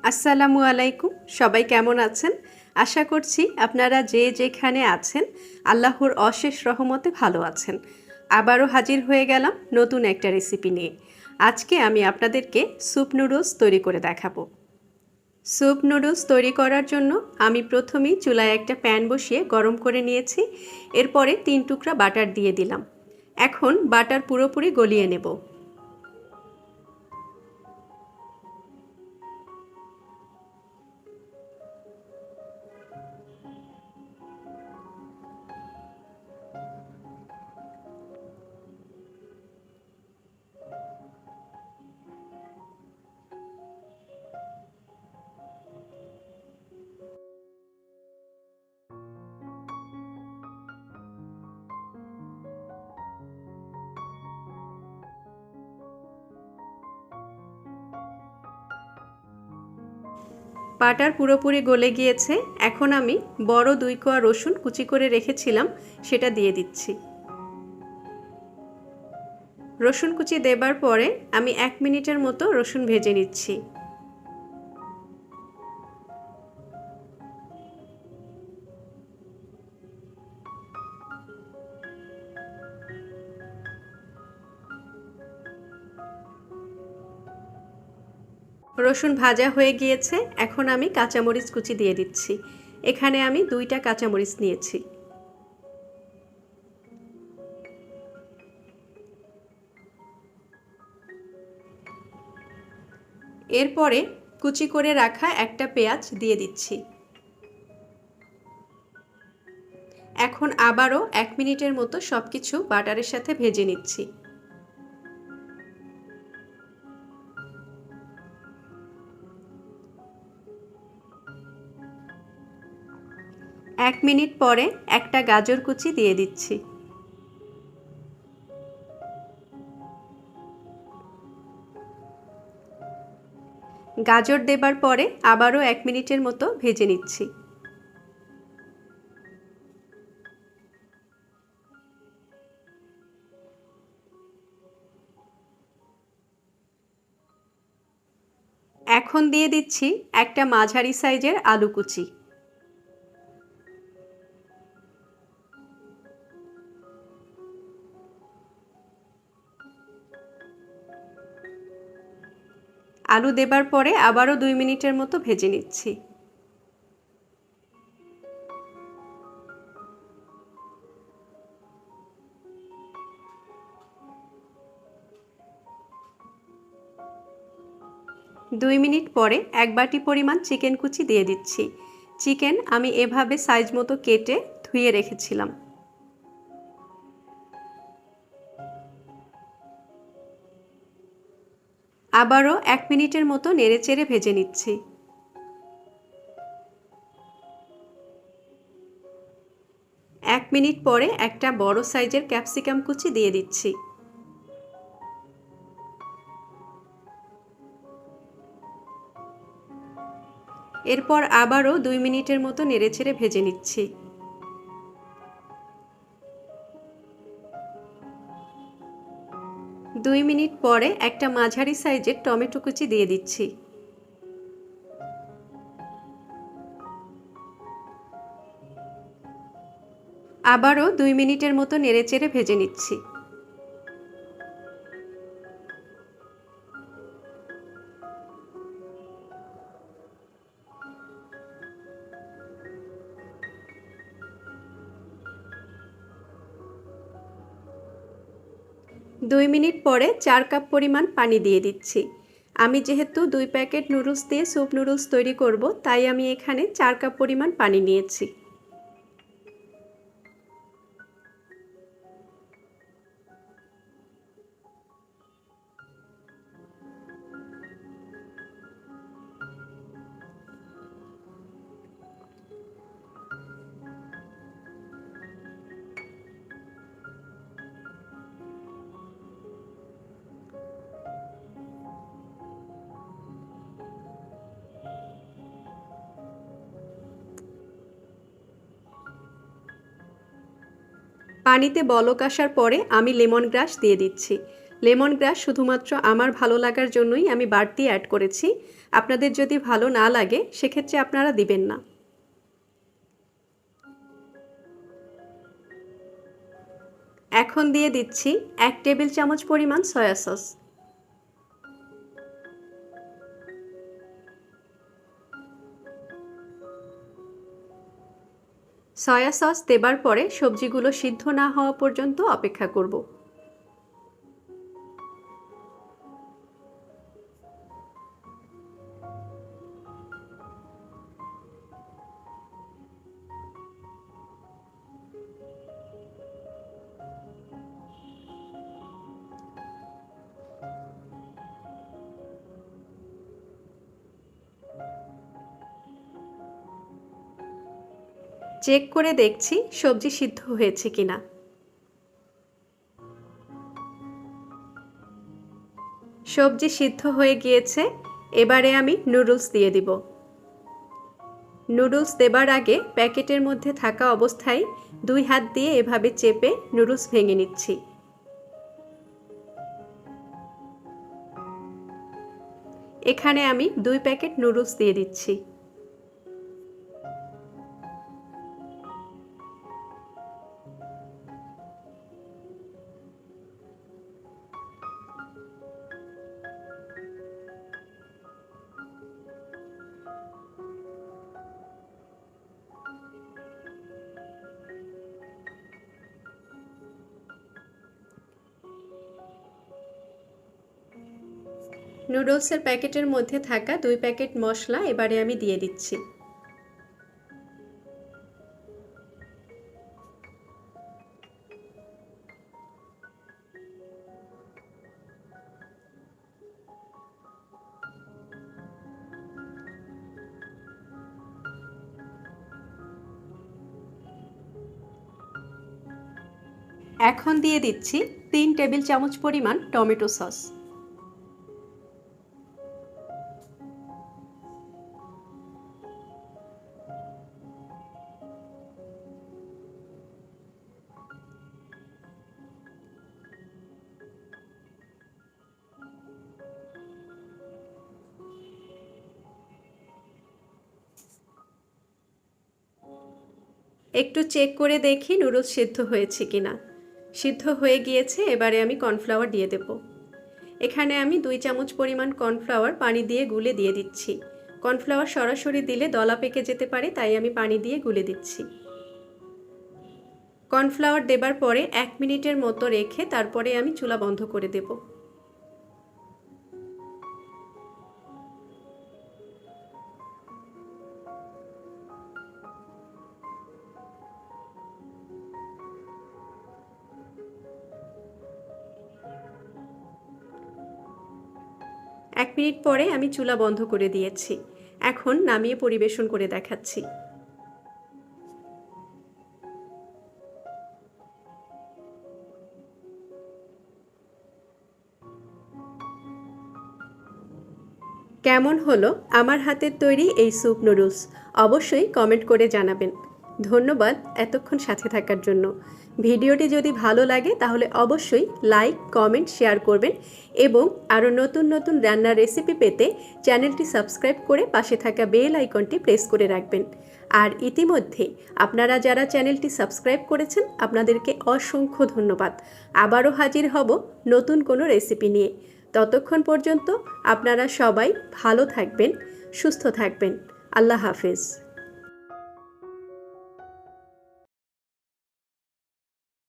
আসসালামু আলাইকুম। সবাই কেমন আছেন? আশা করছি আপনারা যে যেখানে আছেন আল্লাহর অশেষ রহমতে ভালো আছেন। আবারও হাজির হয়ে গেলাম নতুন একটা রেসিপি নিয়ে। আজকে আমি আপনাদেরকে স্যুপ নুডলস তৈরি করে দেখাবো। স্যুপ নুডলস তৈরি করার জন্য আমি প্রথমেই চুলায় একটা প্যান বসিয়ে গরম করে নিয়েছি। এরপরে 3 টুকরা বাটার দিয়ে দিলাম। এখন বাটার পুরোপুরি গলিয়ে নেব। বাটার পুরোপুরি গলে গিয়েছে। এখন আমি বড় 2 কোয়া রসুন কুচি করে রেখেছিলাম সেটা দিয়ে দিচ্ছি। রসুন কুচি দেবার পরে আমি 1 মিনিটের মতো রসুন ভেজে নিচ্ছি। রসুন ভাজা হয়ে গিয়েছে। এখন আমি কাঁচামরিচ কুচি দিয়ে দিচ্ছি। এখানে আমি 2টা কাঁচামরিচ নিয়েছি। এরপরে কুচি করে রাখা একটা পেঁয়াজ দিয়ে দিচ্ছি। এখন আবারও 1 মিনিটের মতো সবকিছু বাটারের সাথে ভেজে নিচ্ছি। এক মিনিট পরে একটা গাজর কুচি দিয়ে দিচ্ছি। গাজর দেবার পরে আবারও 1 মিনিটের মতো ভেজে নিচ্ছি। এখন দিয়ে দিচ্ছি একটা মাঝারি সাইজের আলু কুচি। আলু দেবার পরে আবারও 2 মিনিটের মতো ভেজে নিচ্ছি। দুই মিনিট পরে 1 বাটি পরিমাণ চিকেন কুচি দিয়ে দিচ্ছি। চিকেন আমি এভাবে সাইজ মতো কেটে ধুয়ে রেখেছিলাম। আবারও 1 মিনিটের মতো নেড়েচেড়ে ভেজে নিচ্ছি। এক মিনিট পরে একটা বড় সাইজের ক্যাপসিকাম কুচি দিয়ে দিচ্ছি। এরপর আবারও 2 মিনিটের মতো নেড়েচেড়ে ভেজে নিচ্ছি। দুই মিনিট পরে একটা মাঝারি সাইজের টমেটো কুচি দিয়ে দিচ্ছি। আবারও 2 মিনিটের মতো নেড়েচেড়ে ভেজে নিচ্ছি। দুই মিনিট পরে 4 কাপ পরিমাণ পানি দিয়ে দিচ্ছি। আমি যেহেতু 2 প্যাকেট নুডলস দিয়ে স্যুপ নুডলস তৈরি করব, তাই আমি এখানে 4 কাপ পরিমাণ পানি নিয়েছি। পানিতে বলক আসার পরে আমি লেমন গ্রাস দিয়ে দিচ্ছি। লেমন গ্রাস শুধুমাত্র আমার ভালো লাগার জন্যই আমি বাড়তি অ্যাড করেছি। আপনাদের যদি ভালো না লাগে সেক্ষেত্রে আপনারা দিবেন না। এখন দিয়ে দিচ্ছি 1 টেবিল চামচ পরিমাণ সয়া সস। সয়া সস দেবার পরে সবজিগুলো সিদ্ধ না হওয়া পর্যন্ত অপেক্ষা করব। চেক করে দেখছি সবজি সিদ্ধ হয়েছে কিনা। সবজি সিদ্ধ হয়ে গিয়েছে। এবারে আমি নুডলস দিয়ে দিব। নুডলস দেবার আগে প্যাকেটের মধ্যে থাকা অবস্থায় 2 হাত দিয়ে এভাবে চেপে নুডলস ভেঙে নিচ্ছি। এখানে আমি 2 প্যাকেট নুডলস দিয়ে দিচ্ছি। নুডলসের প্যাকেটের মধ্যে থাকা 2 প্যাকেট মশলা এবারে আমি দিয়ে দিচ্ছি। এখন দিয়ে দিচ্ছি 3 টেবিল চামচ পরিমাণ টমেটো সস। একটু চেক করে দেখি নুডলস সিদ্ধ হয়েছে কিনা। সিদ্ধ হয়ে গিয়েছে। এবারে আমি কর্নফ্লাওয়ার দিয়ে দেব। এখানে আমি 2 চামচ পরিমাণ কর্নফ্লাওয়ার পানি দিয়ে গুলে দিয়ে দিচ্ছি। কর্নফ্লাওয়ার সরাসরি দিলে দলা পেকে যেতে পারে, তাই আমি পানি দিয়ে গুলে দিচ্ছি। কর্নফ্লাওয়ার দেবার পরে 1 মিনিটের মতো রেখে তারপরে আমি চুলা বন্ধ করে দেব। এক মিনিট পরে আমি চুলা বন্ধ করে দিয়েছি। এখন নামিয়ে পরিবেশন করে দেখাচ্ছি। কেমন হলো আমার হাতের তৈরি এই স্যুপ নুডলস? অবশ্যই কমেন্ট করে জানাবেন। ধন্যবাদ এতক্ষণ সাথে থাকার জন্য। ভিডিওটি যদি ভালো লাগে তাহলে অবশ্যই লাইক, কমেন্ট, শেয়ার করবেন এবং আরও নতুন নতুন রান্নার রেসিপি পেতে চ্যানেলটি সাবস্ক্রাইব করে পাশে থাকা বেল আইকনটি প্রেস করে রাখবেন। আর ইতিমধ্যে আপনারা যারা চ্যানেলটি সাবস্ক্রাইব করেছেন আপনাদেরকে অসংখ্য ধন্যবাদ। আবারও হাজির হব নতুন কোনো রেসিপি নিয়ে। ততক্ষণ পর্যন্ত আপনারা সবাই ভালো থাকবেন, সুস্থ থাকবেন। আল্লাহ হাফেজ।